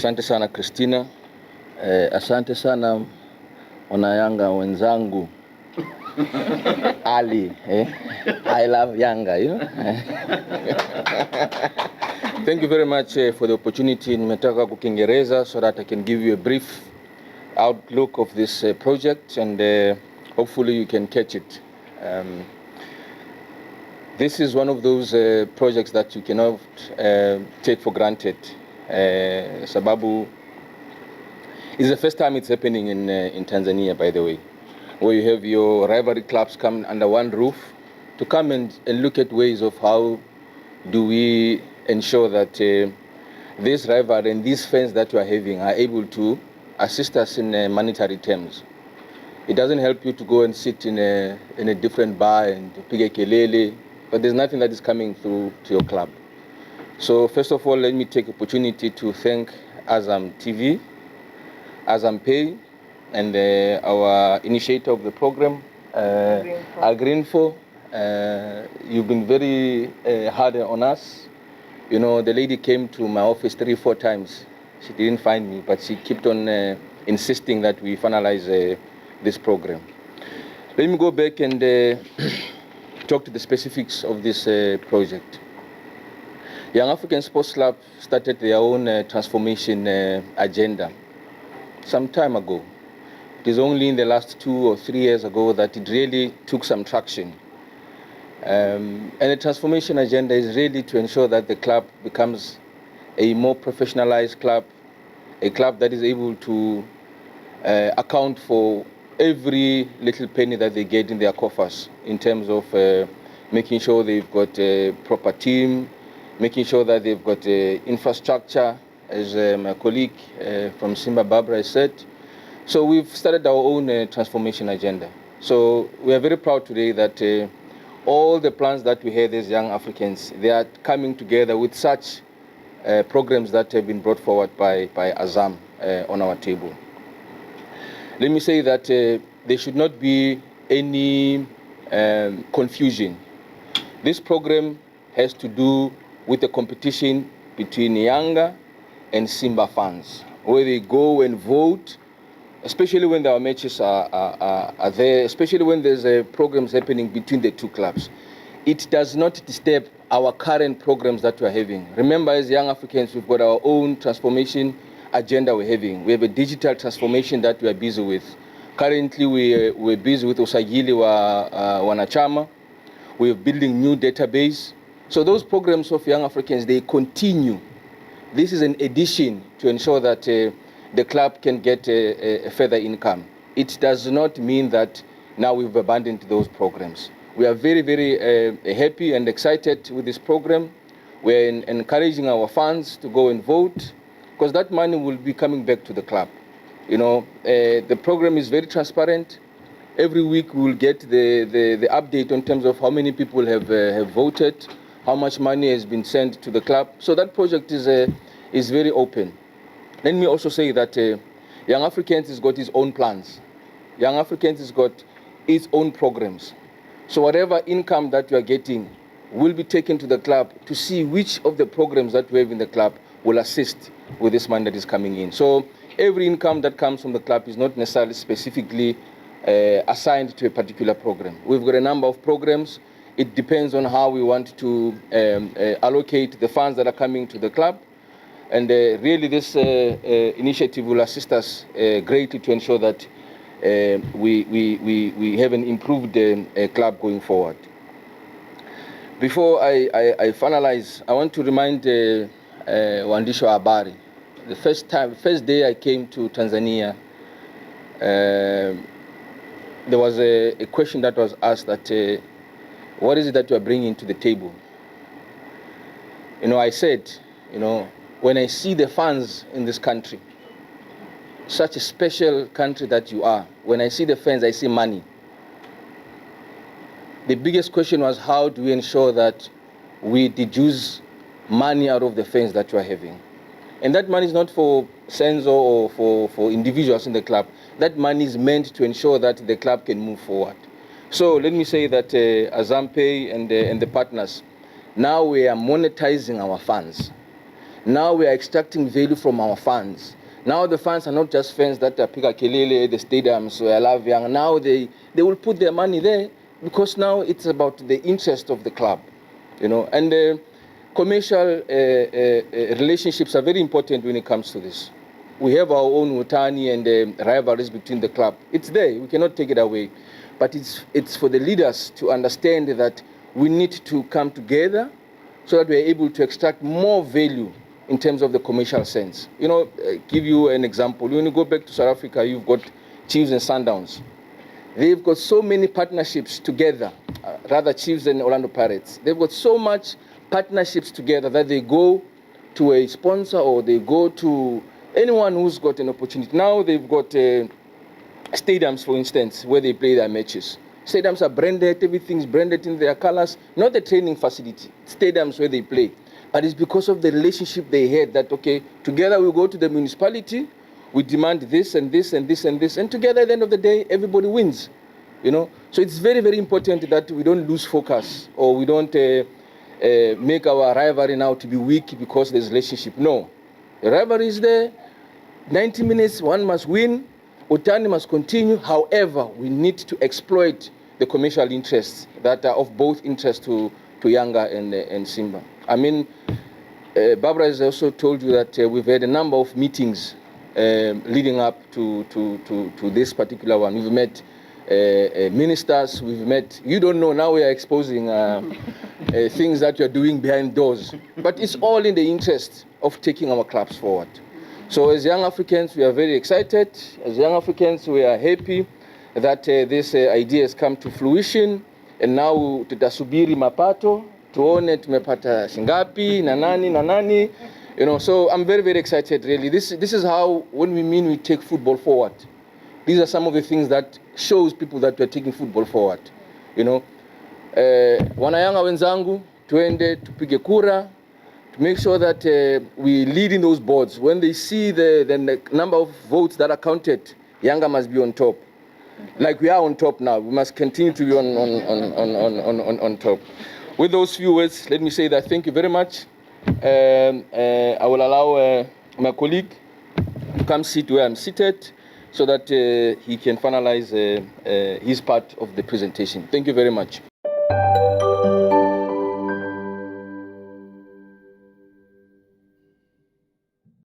Asante sana Christina. Asante sana Yanga wenzangu. Ali, I love Yanga, you know. Thank you very much for the opportunity. Nimetaka kwa Kiingereza so that I can give you a brief outlook of this project, and hopefully you can catch it. This is one of those projects that you cannot take for granted. Sababu is the first time it's happening in Tanzania, by the way, where you have your rivalry clubs come under one roof to come and look at ways of how do we ensure that this rivalry and these fans that we are having are able to assist us in monetary terms. It doesn't help you to go and sit in a different bar and piga kelele, but there's nothing that is coming through to your club. So first of all, let me take opportunity to thank Azam TV, Azam Pay, and our initiator of the program, Greenfo. You've been very hard on us. You know, the lady came to my office 3-4 times. She didn't find me, but she kept on insisting that we finalize this program. Let me go back and talk to the specifics of this project. Young African Sports Club started their own transformation agenda some time ago. It is only in the last 2 or 3 years ago that it really took some traction. And the transformation agenda is really to ensure that the club becomes a more professionalized club, a club that is able to account for every little penny that they get in their coffers in terms of making sure they've got a proper team, making sure that they've got infrastructure, as my colleague from Simba Barbara said. So we've started our own transformation agenda. So we are very proud today that all the plans that we had as young Africans, they are coming together with such programs that have been brought forward by Azam on our table. Let me say that there should not be any confusion. This program has to do with the competition between Yanga and Simba fans, where they go and vote, especially when our matches are there, especially when there's programs happening between the two clubs. It does not disturb our current programs that we're having. Remember, as young Africans, we've got our own transformation agenda we're having. We have a digital transformation that we are busy with. Currently, we're busy with usajili wa wanachama. We're building new database. So those programs of young Africans, they continue. This is an addition to ensure that the club can get a further income. It does not mean that now we've abandoned those programs. We are very, very happy and excited with this program. We're encouraging our fans to go and vote, because that money will be coming back to the club. You know, the program is very transparent. Every week we will get the update in terms of how many people have voted, how much money has been sent to the club. So that project is very open. Let me also say that Young Africans has got its own plans. Young Africans has got its own programs. So whatever income that you are getting will be taken to the club to see which of the programs that we have in the club will assist with this money that is coming in. So every income that comes from the club is not necessarily specifically assigned to a particular program. We've got a number of programs. It depends on how we want to allocate the funds that are coming to the club. And really this initiative will assist us greatly to ensure that we have an improved club going forward. Before I finalize, I want to remind waandishi wa habari. The first day I came to Tanzania, there was a question that was asked that, what is it that you are bringing to the table? You know, I said, you know, when I see the fans in this country, such a special country that you are, when I see the fans, I see money. The biggest question was, how do we ensure that we deduce money out of the fans that you are having? And that money is not for Senzo or for individuals in the club. That money is meant to ensure that the club can move forward. So let me say that Azam Pay and the partners, now we are monetizing our funds. Now we are extracting value from our fans. Now the fans are not just fans that are Pika Kelele, the stadiums, so I love Yanga. Now they will put their money there because now it's about the interest of the club, you know. And commercial relationships are very important when it comes to this. We have our own utani and rivalries between the club. It's there, we cannot take it away. But it's for the leaders to understand that we need to come together so that we're able to extract more value in terms of the commercial sense. You know, give you an example. When you go back to South Africa, you've got Chiefs and Sundowns. They've got so many partnerships together, rather Chiefs and Orlando Pirates. They've got so much partnerships together that they go to a sponsor or they go to anyone who's got an opportunity. Now they've got stadiums, for instance, where they play their matches. Stadiums are branded, everything's branded in their colors, not the training facility, stadiums where they play. But it's because of the relationship they had that, okay, together we go to the municipality, we demand this and this and this and this, and together at the end of the day, everybody wins, you know. So it's very, very important that we don't lose focus or we don't make our rivalry now to be weak because there's a relationship. No, the rivalry is there, 90 minutes, one must win, Utani must continue. However, we need to exploit the commercial interests that are of both interest to Yanga and Simba. I mean, Barbara has also told you that we've had a number of meetings leading up to this particular one. We've met ministers, we've met, you don't know, now we are exposing things that you're doing behind doors. But it's all in the interest of taking our clubs forward. So as young Africans, we are very excited. As young Africans, we are happy that this idea has come to fruition. And now tutasubiri mapato, tuone tumepata shingapi, na nani. You know, so I'm very, very excited, really. This is how, when we mean we take football forward, these are some of the things that shows people that we're taking football forward. You know, wanayanga wenzangu, tuende tupige kura, to make sure that we lead in those boards. When they see the number of votes that are counted, Yanga must be on top. Like we are on top now, we must continue to be on top. With those few words, let me say that thank you very much. I will allow my colleague to come sit where I'm seated so that he can finalize his part of the presentation. Thank you very much.